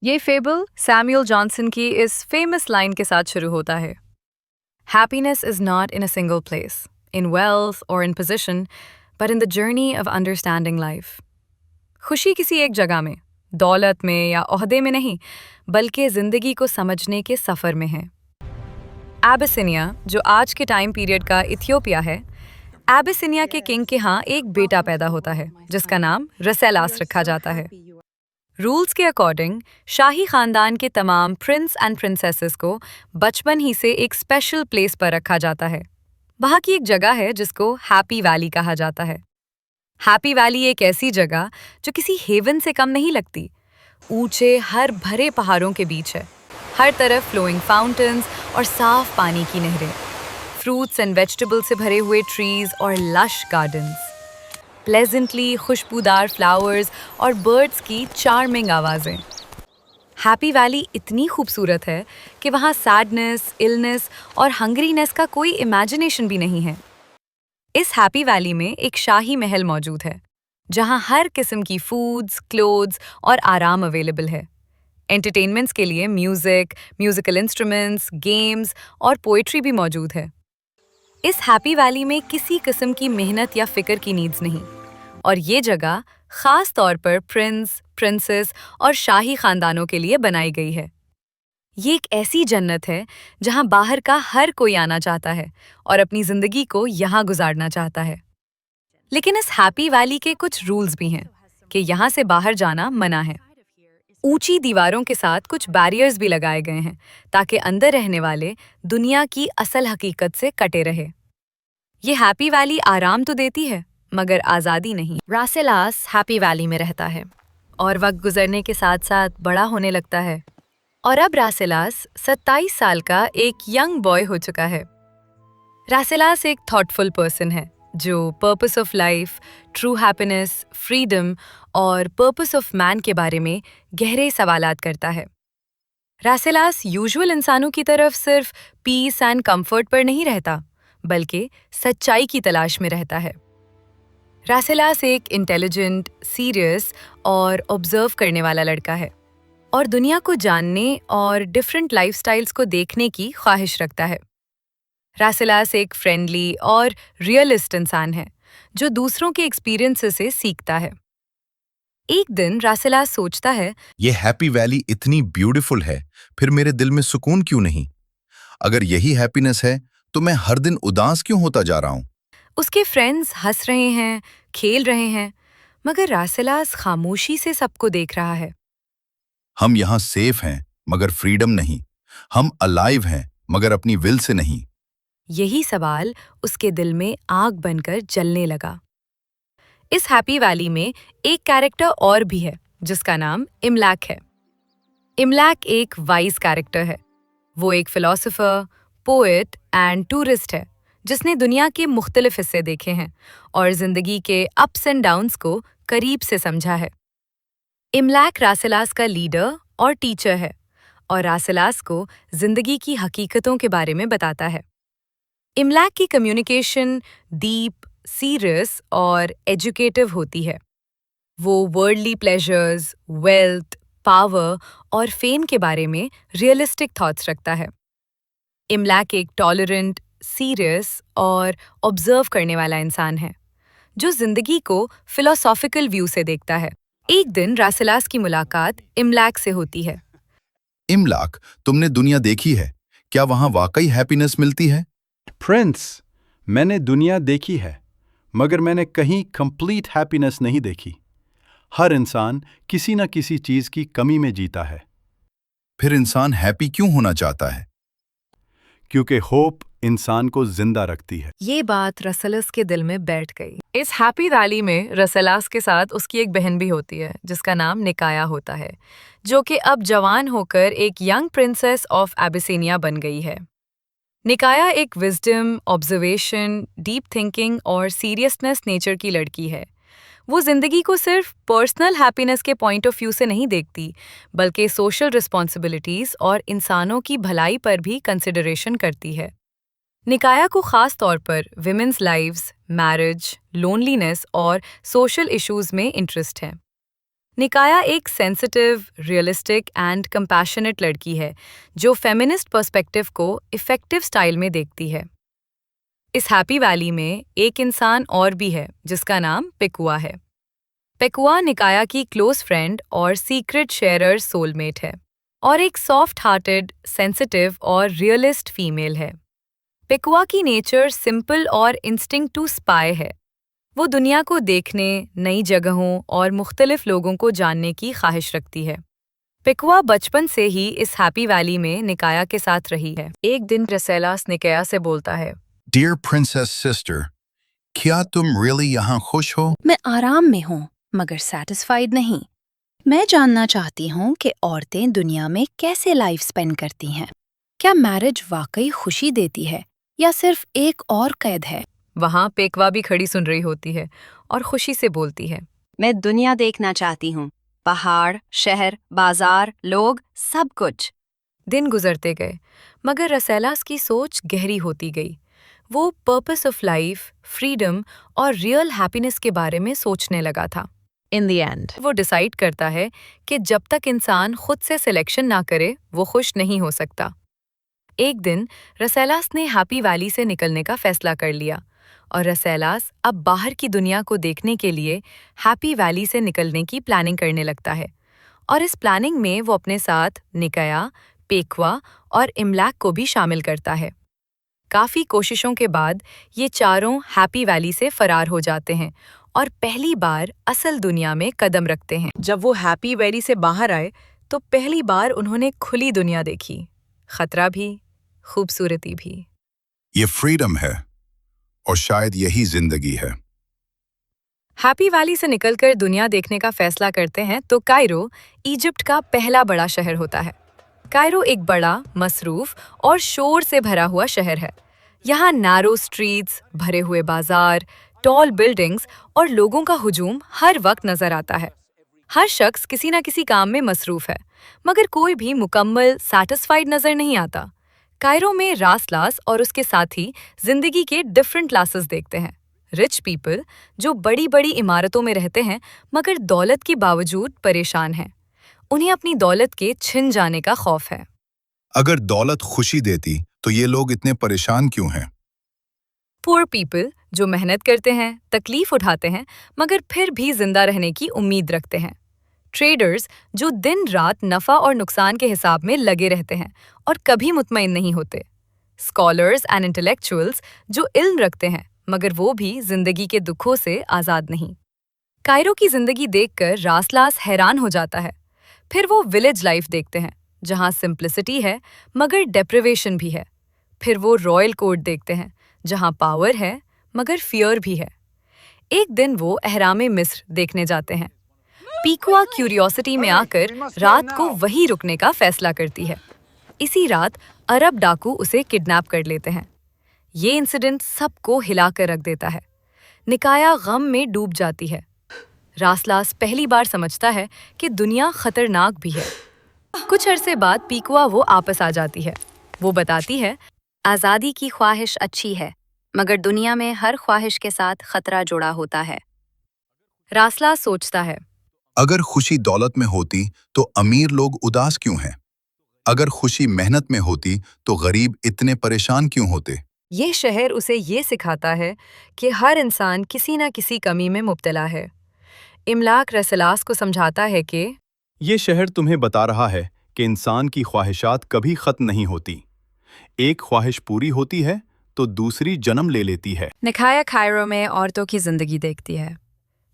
ये fable Samuel Johnson की इस फेमस लाइन के साथ शुरू होता है। Happiness is not in a single place, in wealth और in position, but in the journey of understanding life. खुशी किसी एक जगह में, दौलत में या ओहदे में नहीं, बल्कि जिंदगी को समझने के सफर में है। एबिसिनिया, जो आज के टाइम पीरियड का इथियोपिया है, एबिसिनिया के किंग के यहाँ एक बेटा पैदा होता है जिसका नाम रसेलास रखा जाता है। रूल्स के अकॉर्डिंग शाही खानदान के तमाम प्रिंस एंड प्रिंसेसेस को बचपन ही से एक स्पेशल प्लेस पर रखा जाता है। वहाँ की एक जगह है जिसको हैप्पी वैली कहा जाता है। हैप्पी वैली एक ऐसी जगह जो किसी हेवन से कम नहीं लगती। ऊंचे हर भरे पहाड़ों के बीच है, हर तरफ फ्लोइंग फाउंटेन्स और साफ पानी की नहरें, फ्रूट्स एंड वेजिटेबल से भरे हुए ट्रीज और लश गार्डन्स, प्लेजेंटली खुशबूदार फ्लावर्स और बर्ड्स की चार्मिंग आवाज़ें। हैप्पी वैली इतनी खूबसूरत है कि वहाँ सैडनेस, इलनेस और हंग्रीनेस का कोई इमेजिनेशन भी नहीं है। इस हैप्पी वैली में एक शाही महल मौजूद है जहाँ हर किस्म की फूड्स, क्लोथ्स और आराम अवेलेबल है। एंटरटेनमेंट्स के लिए म्यूजिक, म्यूजिकल इंस्ट्रूमेंट्स, गेम्स और पोएट्री भी मौजूद है। इस हैप्पी वैली में किसी किस्म की मेहनत या फिक्र की नीड्स नहीं, और ये जगह खास तौर पर प्रिंस, प्रिंसेस और शाही खानदानों के लिए बनाई गई है। ये एक ऐसी जन्नत है जहां बाहर का हर कोई आना चाहता है और अपनी जिंदगी को यहाँ गुजारना चाहता है। लेकिन इस हैप्पी वैली के कुछ रूल्स भी हैं कि यहाँ से बाहर जाना मना है। ऊंची दीवारों के साथ कुछ बैरियर्स भी लगाए गए हैं ताकि अंदर रहने वाले दुनिया की असल हकीकत से कटे रहे। ये हैप्पी वैली आराम तो देती है मगर आज़ादी नहीं। रासेलास हैप्पी वैली में रहता है और वक्त गुजरने के साथ साथ बड़ा होने लगता है, और अब रासेलास 27 साल का एक यंग बॉय हो चुका है। रासेलास एक थॉटफुल पर्सन है जो purpose of life, true happiness, freedom और पर्पस ऑफ मैन के बारे में गहरे सवालात करता है। रासेलास यूजुअल इंसानों की तरफ सिर्फ पीस एंड कंफर्ट पर नहीं रहता, बल्कि सच्चाई की तलाश में रहता है। रासेलास एक इंटेलिजेंट, सीरियस और ऑब्जर्व करने वाला लड़का है और दुनिया को जानने और डिफरेंट लाइफस्टाइल्स को देखने की ख्वाहिश रखता है। रासेलास एक फ्रेंडली और रियलिस्ट इंसान है जो दूसरों के एक्सपीरियंसेस से सीखता है। एक दिन रासेलास सोचता है, ये हैप्पी वैली इतनी ब्यूटीफुल है, फिर मेरे दिल में सुकून क्यों नहीं? अगर यही हैप्पीनेस है तो मैं हर दिन उदास क्यों होता जा रहा हूँ? उसके फ्रेंड्स हंस रहे हैं, खेल रहे हैं, मगर रासेलास खामोशी से सबको देख रहा है। हम यहाँ सेफ हैं मगर फ्रीडम नहीं। हम अलाइव हैं मगर अपनी विल से नहीं। यही सवाल उसके दिल में आग बनकर जलने लगा। इस हैप्पी वैली में एक कैरेक्टर और भी है जिसका नाम इमलैक है। इमलैक एक वाइज कैरेक्टर है। वो एक फिलोसोफर, पोएट एंड टूरिस्ट है जिसने दुनिया के मुख्तलिफ हिस्से देखे हैं और जिंदगी के अप्स एंड डाउन्स को करीब से समझा है। इमलैक रासेलास का लीडर और टीचर है और रासेलास को जिंदगी की हकीकतों के बारे में बताता है। इमलैक की कम्युनिकेशन डीप, सीरियस और एजुकेटिव होती है। वो वर्ल्डली प्लेजर्स, वेल्थ, पावर और फेम के बारे में रियलिस्टिक थॉट्स रखता है। इमलैक एक टॉलरेंट, सीरियस और ऑब्जर्व करने वाला इंसान है जो जिंदगी को फिलोसॉफिकल व्यू से देखता है। एक दिन रासेलास की मुलाकात इमलैक से होती है। इमलाक, तुमने दुनिया देखी है? क्या वहाँ वाकई हैप्पीनेस मिलती है? प्रिंस, मैंने दुनिया देखी है मगर मैंने कहीं कंप्लीट हैप्पीनेस नहीं देखी। हर इंसान किसी न किसी चीज की कमी में जीता है। फिर इंसान हैप्पी क्यों होना चाहता है? क्योंकि होप इंसान को जिंदा रखती है। ये बात रसेलस के दिल में बैठ गई। इस हैप्पी वैली में रसेलास के साथ उसकी एक बहन भी होती है जिसका नाम निकाया होता है, जो कि अब जवान होकर एक यंग प्रिंसेस ऑफ एबिसिनिया बन गई है। निकाया एक विजडम, ऑब्जर्वेशन, डीप थिंकिंग और सीरियसनेस नेचर की लड़की है। वो जिंदगी को सिर्फ पर्सनल हैप्पीनेस के पॉइंट ऑफ व्यू से नहीं देखती, बल्कि सोशल रिस्पॉन्सिबिलिटीज और इंसानों की भलाई पर भी कंसिडरेशन करती है। निकाया को खास तौर पर विमेंस लाइव्स, मैरिज, लोनलीनेस और सोशल इश्यूज में इंटरेस्ट है। निकाया एक सेंसिटिव, रियलिस्टिक एंड कंपैशनेट लड़की है जो फेमिनिस्ट पर्सपेक्टिव को इफेक्टिव स्टाइल में देखती है। इस हैप्पी वैली में एक इंसान और भी है जिसका नाम पेकुआ है। पेकुआ निकाया की क्लोज फ्रेंड और सीक्रेट शेयरर सोलमेट है और एक सॉफ्ट हार्टेड, सेंसिटिव और रियलिस्ट फीमेल है। पेकुआ की नेचर सिंपल और इंस्टिंक्ट टू स्पाई है। वो दुनिया को देखने, नई जगहों और मुख्तलिफ लोगों को जानने की ख्वाहिश रखती है। पेकुआ बचपन से ही इस हैप्पी वैली में निकाया के साथ रही है। एक दिन रसेलास निकाया से बोलता है, डियर प्रिंसेस सिस्टर, क्या तुम रियली यहाँ खुश हो? मैं आराम में हूँ मगर सेटिस्फाइड नहीं। मैं जानना चाहती हूँ कि औरतें दुनिया में कैसे लाइफ स्पेंड करती हैं। क्या मैरिज वाकई खुशी देती है या सिर्फ एक और कैद है? वहाँ पेकुआ भी खड़ी सुन रही होती है और खुशी से बोलती है, मैं दुनिया देखना चाहती हूँ। पहाड़, शहर, बाजार, लोग, सब कुछ। दिन गुजरते गए मगर रसेलास की सोच गहरी होती गई। वो पर्पस ऑफ लाइफ, फ्रीडम और रियल हैप्पीनेस के बारे में सोचने लगा था। इन द एंड वो डिसाइड करता है कि जब तक इंसान खुद से सिलेक्शन ना करे वो खुश नहीं हो सकता। एक दिन रसेलास ने हैप्पी वैली से निकलने का फैसला कर लिया और रसेलास अब बाहर की दुनिया को देखने के लिए हैप्पी वैली से निकलने की प्लानिंग करने लगता है। और इस प्लानिंग में वो अपने साथ निकाया, पेकुआ और इमलाक को भी शामिल करता है। काफ़ी कोशिशों के बाद ये चारों हैप्पी वैली से फरार हो जाते हैं और पहली बार असल दुनिया में कदम रखते हैं। जब वो हैप्पी वैली से बाहर आए तो पहली बार उन्होंने खुली दुनिया देखी, खतरा भी, खूबसूरती भी। ये फ्रीडम है और शायद यही जिंदगी है। हैप्पी वैली से निकलकर दुनिया देखने का फैसला करते हैं तो कायरो इजिप्ट का पहला बड़ा शहर होता है। कायरो एक बड़ा, मसरूफ और शोर से भरा हुआ शहर है। यहाँ नैरो स्ट्रीट्स, भरे हुए बाजार, टॉल बिल्डिंग्स और लोगों का हुजूम हर वक्त नजर आता है। हर शख्स किसी न किसी काम में मसरूफ है मगर कोई भी मुकम्मल सैटिस्फाइड नजर नहीं आता। कायरो में रासलास और उसके साथी जिंदगी के डिफरेंट क्लासेस देखते हैं। रिच पीपल जो बड़ी बड़ी इमारतों में रहते हैं मगर दौलत के बावजूद परेशान हैं। उन्हें अपनी दौलत के छिन जाने का खौफ है। अगर दौलत खुशी देती तो ये लोग इतने परेशान क्यों हैं? पुअर पीपल जो मेहनत करते हैं, तकलीफ उठाते हैं मगर फिर भी जिंदा रहने की उम्मीद रखते हैं। ट्रेडर्स जो दिन रात नफा और नुकसान के हिसाब में लगे रहते हैं और कभी मुतमईन नहीं होते। स्कॉलर्स एंड इंटेलेक्चुअल्स जो इल्म रखते हैं मगर वो भी जिंदगी के दुखों से आज़ाद नहीं। कायरो की जिंदगी देखकर रासलास हैरान हो जाता है। फिर वो विलेज लाइफ देखते हैं जहाँ सिंप्लिसिटी है मगर डेप्रिवेशन भी है। फिर वो रॉयल कोर्ट देखते हैं जहाँ पावर है मगर फियर भी है। एक दिन वो अहरामे मिस्र देखने जाते हैं। पेकुआ क्यूरियोसिटी में आकर रात को वहीं रुकने का फैसला करती है। इसी रात अरब डाकू उसे किडनैप कर लेते हैं। ये इंसिडेंट सबको हिलाकर रख देता है। निकाया गम में डूब जाती है। रासलास पहली बार समझता है कि दुनिया खतरनाक भी है। कुछ अरसे बाद पेकुआ वो आपस आ जाती है। वो बताती है, आज़ादी की ख्वाहिश अच्छी है मगर दुनिया में हर ख्वाहिश के साथ खतरा जुड़ा होता है। रासलास सोचता है, अगर खुशी दौलत में होती तो अमीर लोग उदास क्यों हैं? अगर खुशी मेहनत में होती तो गरीब इतने परेशान क्यों होते? ये शहर उसे ये सिखाता है कि हर इंसान किसी न किसी कमी में मुब्तला है। इमलाक रसेलास को समझाता है कि ये शहर तुम्हें बता रहा है कि इंसान की ख्वाहिशात कभी खत्म नहीं होती। एक ख्वाहिश पूरी होती है तो दूसरी जन्म ले लेती है। निकाया कायरो में औरतों की जिंदगी देखती है।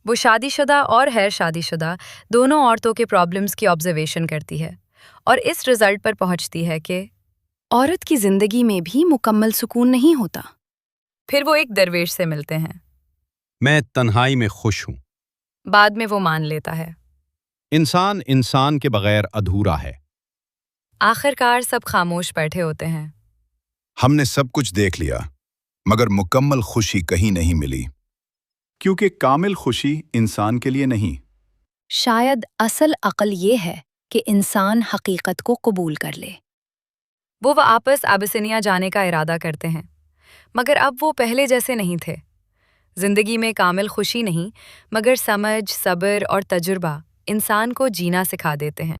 वो शादीशुदा और गैर शादीशुदा दोनों औरतों के प्रॉब्लम्स की ऑब्जर्वेशन करती है और इस रिजल्ट पर पहुंचती है कि औरत की जिंदगी में भी मुकम्मल सुकून नहीं होता। फिर वो एक दरवेश से मिलते हैं। मैं तन्हाई में खुश हूँ। बाद में वो मान लेता है। इंसान इंसान के बगैर अधूरा है। आखिरकार सब खामोश बैठे होते हैं। हमने सब कुछ देख लिया मगर मुकम्मल खुशी कहीं नहीं मिली। क्योंकि कामिल खुशी इंसान के लिए नहीं। शायद असल अक्ल ये है कि इंसान हकीकत को कबूल कर ले। वो वापस एबिसिनिया जाने का इरादा करते हैं मगर अब वो पहले जैसे नहीं थे। जिंदगी में कामिल खुशी नहीं मगर समझ, सब्र और तजुर्बा इंसान को जीना सिखा देते हैं।